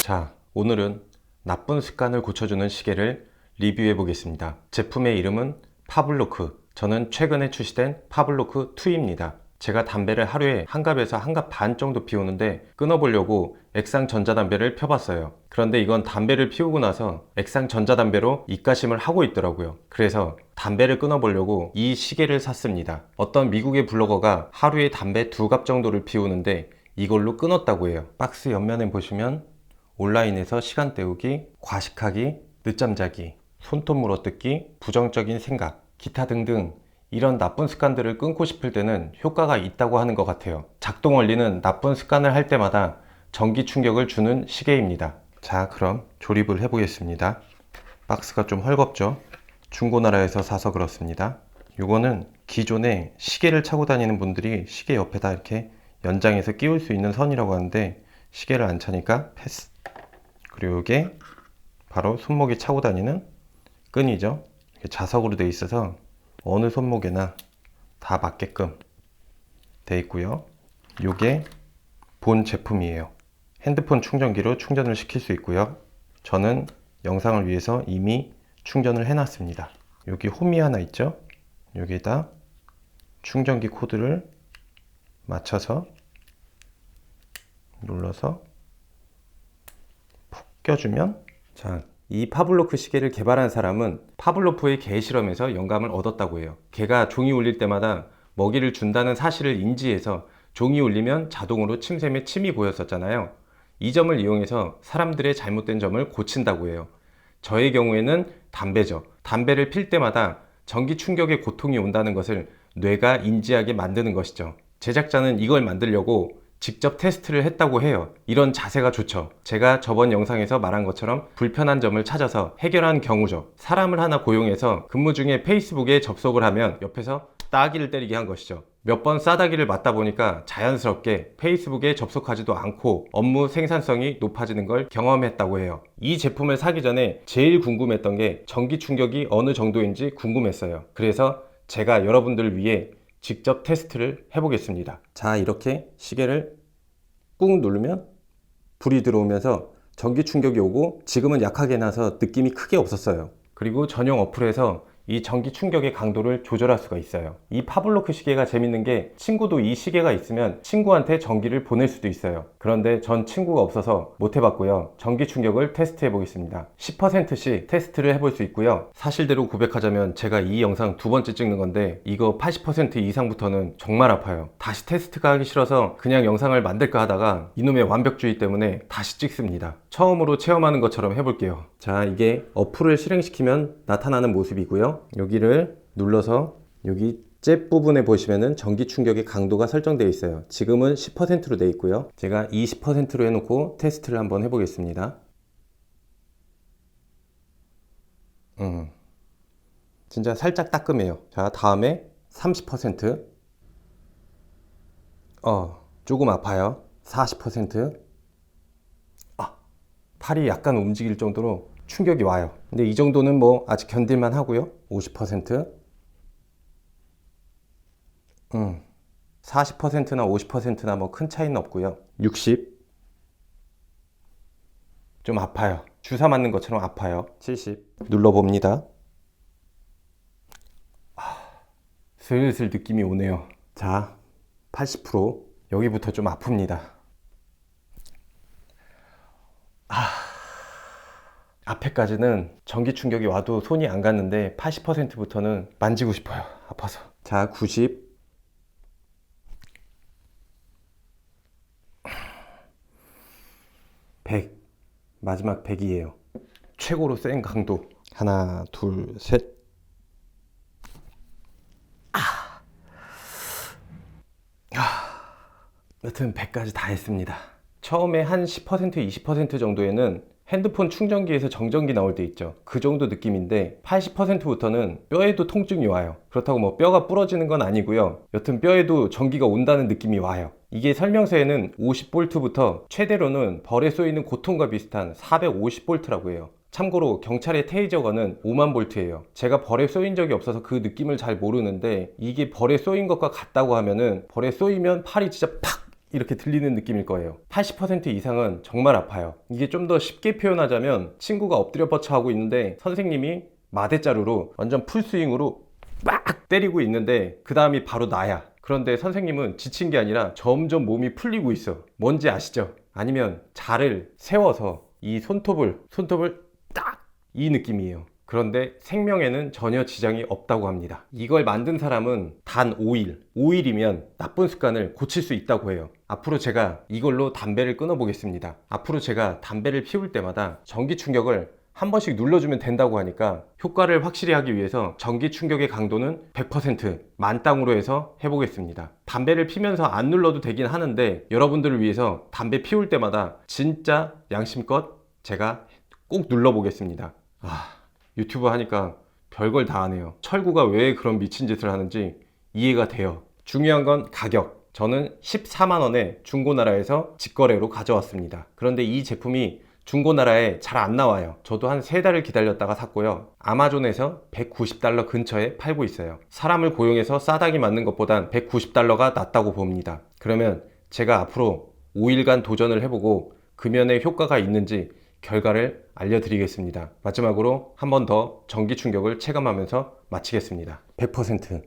자, 오늘은 나쁜 습관을 고쳐주는 시계를 리뷰해 보겠습니다. 제품의 이름은 파블로크. 저는 최근에 출시된 파블로크 2입니다. 제가 담배를 하루에 한 갑에서 한 갑 반 정도 피우는데 끊어보려고 액상 전자담배를 펴봤어요. 그런데 이건 담배를 피우고 나서 액상 전자담배로 입가심을 하고 있더라고요. 그래서 담배를 끊어보려고 이 시계를 샀습니다. 어떤 미국의 블로거가 하루에 담배 2갑 정도를 피우는데 이걸로 끊었다고 해요. 박스 옆면에 보시면 온라인에서 시간 때우기, 과식하기, 늦잠 자기, 손톱 물어뜯기, 부정적인 생각, 기타 등등 이런 나쁜 습관들을 끊고 싶을 때는 효과가 있다고 하는 것 같아요. 작동 원리는 나쁜 습관을 할 때마다 전기 충격을 주는 시계입니다. 자, 그럼 조립을 해보겠습니다. 박스가 좀 헐겁죠? 중고나라에서 사서 그렇습니다. 이거는 기존에 시계를 차고 다니는 분들이 시계 옆에다 이렇게 연장해서 끼울 수 있는 선이라고 하는데 시계를 안 차니까 패스. 그리고 이게 바로 손목에 차고 다니는 끈이죠. 자석으로 되어 있어서 어느 손목에나 다 맞게끔 되어 있고요. 이게 본 제품이에요. 핸드폰 충전기로 충전을 시킬 수 있고요. 저는 영상을 위해서 이미 충전을 해놨습니다. 여기 홈이 하나 있죠. 여기에다 충전기 코드를 맞춰서 눌러서 푹 껴주면, 자, 이 파블로크 시계를 개발한 사람은 파블로프의 개 실험에서 영감을 얻었다고 해요. 개가 종이 울릴 때마다 먹이를 준다는 사실을 인지해서 종이 울리면 자동으로 침샘에 침이 고였었잖아요. 이 점을 이용해서 사람들의 잘못된 점을 고친다고 해요. 저의 경우에는 담배죠. 담배를 필 때마다 전기 충격의 고통이 온다는 것을 뇌가 인지하게 만드는 것이죠. 제작자는 이걸 만들려고 직접 테스트를 했다고 해요. 이런 자세가 좋죠. 제가 저번 영상에서 말한 것처럼 불편한 점을 찾아서 해결한 경우죠. 사람을 하나 고용해서 근무 중에 페이스북에 접속을 하면 옆에서 따기를 때리게 한 것이죠. 몇 번 싸다기를 맞다 보니까 자연스럽게 페이스북에 접속하지도 않고 업무 생산성이 높아지는 걸 경험했다고 해요. 이 제품을 사기 전에 제일 궁금했던 게 전기 충격이 어느 정도인지 궁금했어요. 그래서 제가 여러분들을 위해 직접 테스트를 해보겠습니다. 자, 이렇게 시계를 꾹 누르면 불이 들어오면서 전기 충격이 오고, 지금은 약하게 나서 느낌이 크게 없었어요. 그리고 전용 어플에서 이 전기 충격의 강도를 조절할 수가 있어요. 이 파블로크 시계가 재밌는 게 친구도 이 시계가 있으면 친구한테 전기를 보낼 수도 있어요. 그런데 전 친구가 없어서 못 해봤고요. 전기 충격을 테스트 해보겠습니다. 10%씩 테스트를 해볼 수 있고요. 사실대로 고백하자면 제가 이 영상 2번째 찍는 건데 이거 80% 이상부터는 정말 아파요. 다시 테스트가 하기 싫어서 그냥 영상을 만들까 하다가 이놈의 완벽주의 때문에 다시 찍습니다. 처음으로 체험하는 것처럼 해볼게요. 자, 이게 어플을 실행시키면 나타나는 모습이고요. 여기를 눌러서 여기 잽 부분에 보시면은 전기 충격의 강도가 설정되어 있어요. 지금은 10%로 되어 있고요. 제가 20%로 해놓고 테스트를 한번 해보겠습니다. 진짜 살짝 따끔해요. 자, 다음에 30%. 조금 아파요. 40%. 팔이 약간 움직일 정도로 충격이 와요. 근데 이 정도는 뭐 아직 견딜만 하고요. 50%. 40%나 50%나 뭐 큰 차이는 없고요. 60. 좀 아파요. 주사 맞는 것처럼 아파요. 70. 눌러봅니다. 슬슬 느낌이 오네요. 자, 80%. 여기부터 좀 아픕니다. 앞에까지는 전기 충격이 와도 손이 안 갔는데 80%부터는 만지고 싶어요. 아파서. 자, 90. 100. 마지막 100이에요. 최고로 센 강도. 하나, 둘, 셋. 여튼 100까지 다 했습니다. 처음에 한 10%, 20% 정도에는 핸드폰 충전기에서 정전기 나올 때 있죠. 그 정도 느낌인데 80%부터는 뼈에도 통증이 와요. 그렇다고 뭐 뼈가 부러지는 건 아니고요. 여튼 뼈에도 전기가 온다는 느낌이 와요. 이게 설명서에는 50V부터 최대로는 벌에 쏘이는 고통과 비슷한 450V라고 해요. 참고로 경찰의 테이저건은 5만 V예요. 제가 벌에 쏘인 적이 없어서 그 느낌을 잘 모르는데 이게 벌에 쏘인 것과 같다고 하면은 벌에 쏘이면 팔이 진짜 팍 이렇게 들리는 느낌일 거예요. 80% 이상은 정말 아파요. 이게 좀 더 쉽게 표현하자면 친구가 엎드려 뻗쳐 하고 있는데 선생님이 마대자루로 완전 풀스윙으로 막 때리고 있는데 그 다음이 바로 나야. 그런데 선생님은 지친 게 아니라 점점 몸이 풀리고 있어. 뭔지 아시죠? 아니면 자를 세워서 이 손톱을 딱 이 느낌이에요. 그런데 생명에는 전혀 지장이 없다고 합니다. 이걸 만든 사람은 단 5일이면 나쁜 습관을 고칠 수 있다고 해요. 앞으로 제가 이걸로 담배를 끊어 보겠습니다. 앞으로 제가 담배를 피울 때마다 전기 충격을 한 번씩 눌러주면 된다고 하니까 효과를 확실히 하기 위해서 전기 충격의 강도는 100% 만땅으로 해서 해보겠습니다. 담배를 피면서 안 눌러도 되긴 하는데 여러분들을 위해서 담배 피울 때마다 진짜 양심껏 제가 꼭 눌러보겠습니다. 유튜브 하니까 별걸 다 하네요. 철구가 왜 그런 미친 짓을 하는지 이해가 돼요. 중요한 건 가격. 저는 14만 원에 중고나라에서 직거래로 가져왔습니다. 그런데 이 제품이 중고나라에 잘 안 나와요. 저도 한 3달을 기다렸다가 샀고요. 아마존에서 190달러 근처에 팔고 있어요. 사람을 고용해서 싸다기 맞는 것보단 190달러가 낫다고 봅니다. 그러면 제가 앞으로 5일간 도전을 해보고 금연에 효과가 있는지 결과를 알려드리겠습니다. 마지막으로 한 번 더 전기 충격을 체감하면서 마치겠습니다. 100%.